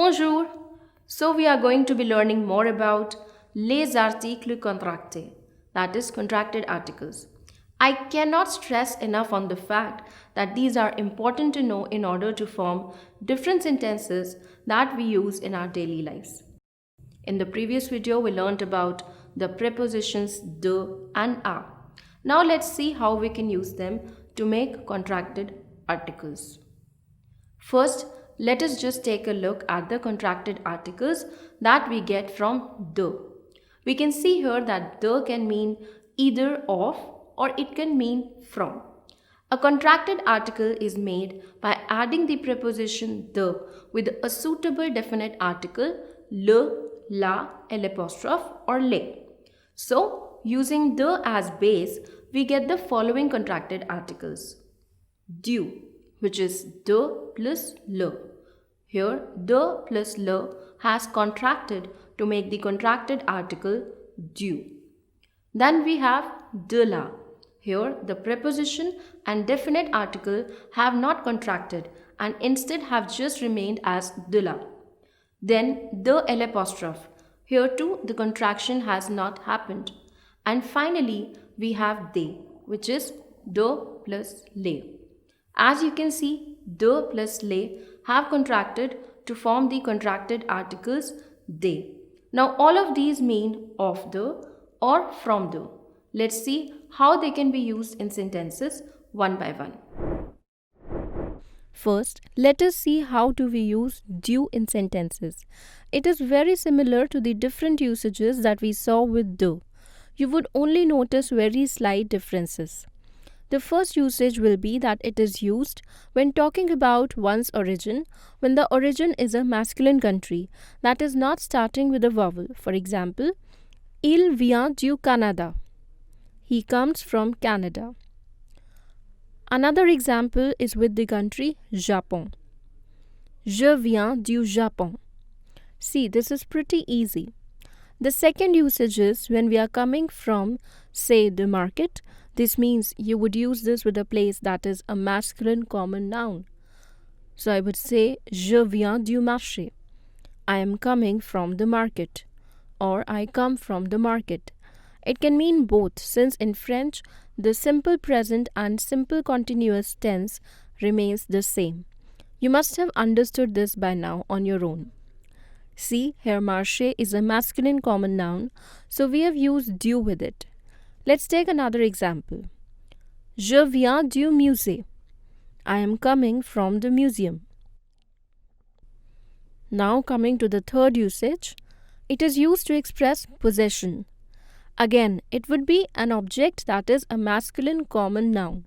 Bonjour. So we are going to be learning more about les articles contractés, that is contracted articles. I cannot stress enough on the fact that these are important to know in order to form different sentences that we use in our daily lives. In the previous video, we learned about the prepositions de and a. Now let's see how we can use them to make contracted articles. First, let us just take a look at the contracted articles that we get from the. We can see here that the can mean either of or it can mean from. A contracted article is made by adding the preposition the with a suitable definite article le, la, l'apostrophe or le. So, using the as base, we get the following contracted articles. Due, which is the plus le. Here, the plus le has contracted to make the contracted article due. Then we have de la. Here, the preposition and definite article have not contracted and instead have just remained as de la. Then the l'apostrophe. Here too, the contraction has not happened. And finally, we have they, which is de plus le. As you can see, de plus le have contracted to form the contracted articles they. Now all of these mean of the or from the. Let's see how they can be used in sentences one by one. First, let us see how do we use due in sentences. It is very similar to the different usages that we saw with do. You would only notice very slight differences. The first usage will be that it is used when talking about one's origin, when the origin is a masculine country that is not starting with a vowel. For example, il vient du Canada. He comes from Canada. Another example is with the country Japon. Je viens du Japon. See, this is pretty easy. The second usage is when we are coming from, say, the market. This means you would use this with a place that is a masculine common noun. So I would say, je viens du marché. I am coming from the market. Or I come from the market. It can mean both, since in French, the simple present and simple continuous tense remains the same. You must have understood this by now on your own. See, here marché is a masculine common noun, so we have used du with it. Let's take another example. Je viens du musée. I am coming from the museum. Now coming to the third usage, it is used to express possession. Again, it would be an object that is a masculine common noun.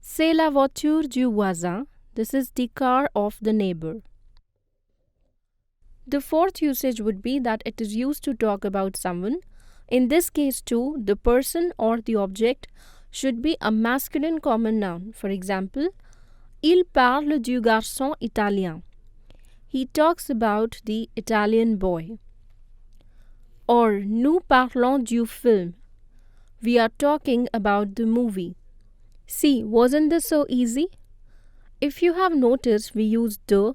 C'est la voiture du voisin. This is the car of the neighbor. The fourth usage would be that it is used to talk about someone. In this case too, the person or the object should be a masculine common noun. For example, il parle du garçon italien. He talks about the Italian boy. Or nous parlons du film. We are talking about the movie. See, wasn't this so easy? If you have noticed, we use de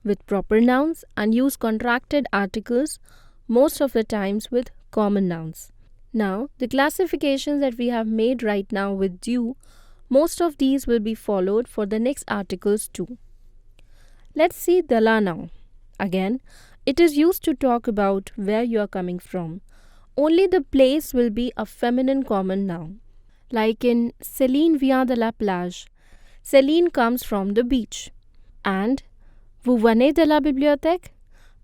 with proper nouns and use contracted articles most of the times with common nouns. Now, the classifications that we have made right now with due, most of these will be followed for the next articles too. Let's see de la now. Again, it is used to talk about where you are coming from. Only the place will be a feminine common noun. Like in Céline vient de la plage. Céline comes from the beach. And vous venez de la bibliothèque?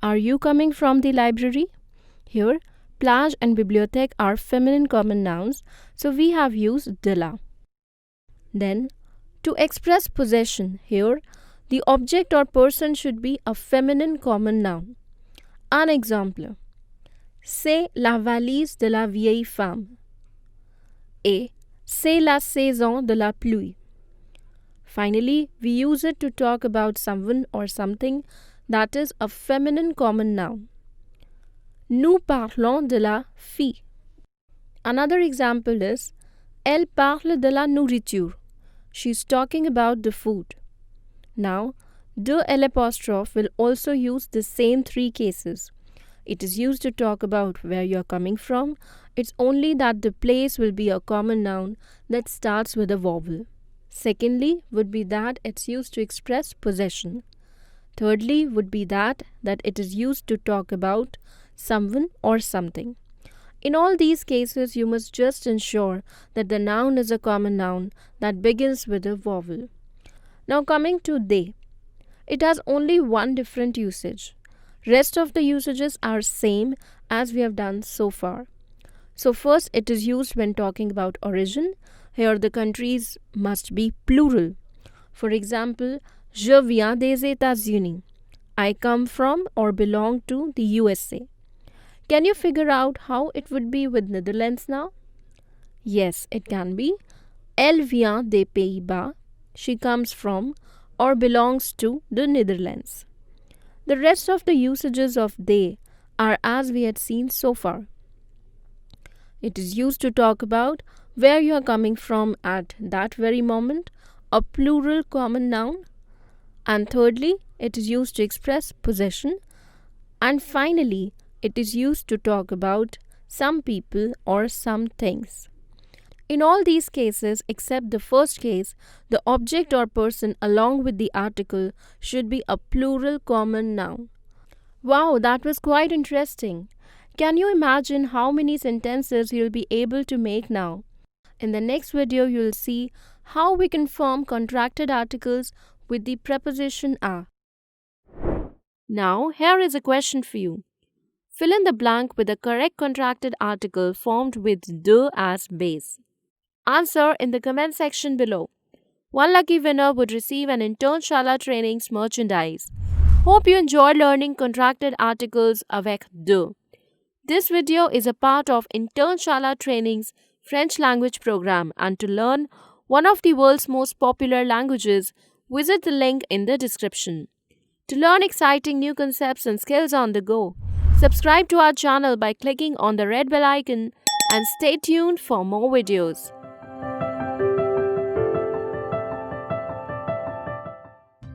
Are you coming from the library? Here, plage and bibliothèque are feminine common nouns, so we have used de la. Then, to express possession, here, the object or person should be a feminine common noun. Un exemple. C'est la valise de la vieille femme. Et c'est la saison de la pluie. Finally, we use it to talk about someone or something that is a feminine common noun. Nous parlons de la fille. Another example is elle parle de la nourriture. She's talking about the food. Now, De l'apostrophe will also use the same three cases. It is used to talk about where you are coming from. It's only that the place will be a common noun that starts with a vowel. Secondly, would be that it's used to express possession. Thirdly, would be that it is used to talk about someone or something. In all these cases, you must just ensure that the noun is a common noun that begins with a vowel. Now coming to they. It has only one different usage. Rest of the usages are same as we have done so far. So first it is used when talking about origin. Here the countries must be plural. For example, Je viens des États-Unis. I come from or belong to the USA. Can you figure out how it would be with Netherlands now? Yes, it can be. Elle vient des Pays-Bas. She comes from or belongs to the Netherlands. The rest of the usages of they are as we had seen so far. It is used to talk about where you are coming from at that very moment, a plural common noun. And thirdly, it is used to express possession. And finally, it is used to talk about some people or some things. In all these cases, except the first case, the object or person along with the article should be a plural common noun. Wow, that was quite interesting. Can you imagine how many sentences you'll be able to make now? In the next video, you'll see how we can form contracted articles with the preposition a. Now, here is a question for you. Fill in the blank with the correct contracted article formed with de as base. Answer in the comment section below. One lucky winner would receive an Internshala Trainings merchandise. Hope you enjoyed learning contracted articles avec de. This video is a part of Internshala Trainings French language program, and to learn one of the world's most popular languages, visit the link in the description. To learn exciting new concepts and skills on the go, subscribe to our channel by clicking on the red bell icon and stay tuned for more videos.